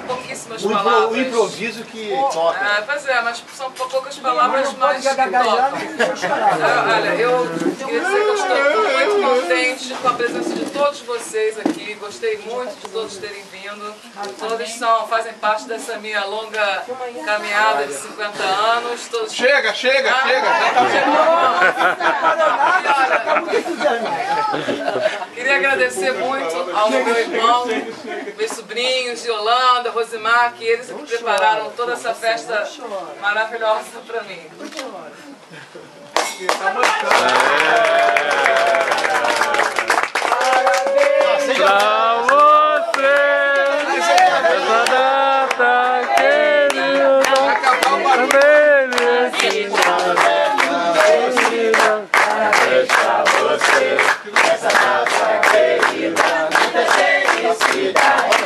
Pouquíssimas palavras. O improviso que toca. Pois é, mas são poucas palavras mais que tocam. Olha, eu queria dizer que eu estou muito contente com a presença de todos vocês aqui. Gostei muito de todos terem vindo. Todos fazem parte dessa minha longa caminhada de 50 anos. Todos... Chega! Chega! Queria agradecer muito ao meu irmão, meus sobrinhos de Holanda, Rosimar, que eles que prepararam toda essa festa maravilhosa para mim. Pra você, essa data querida, Essa data querida, muita felicidade.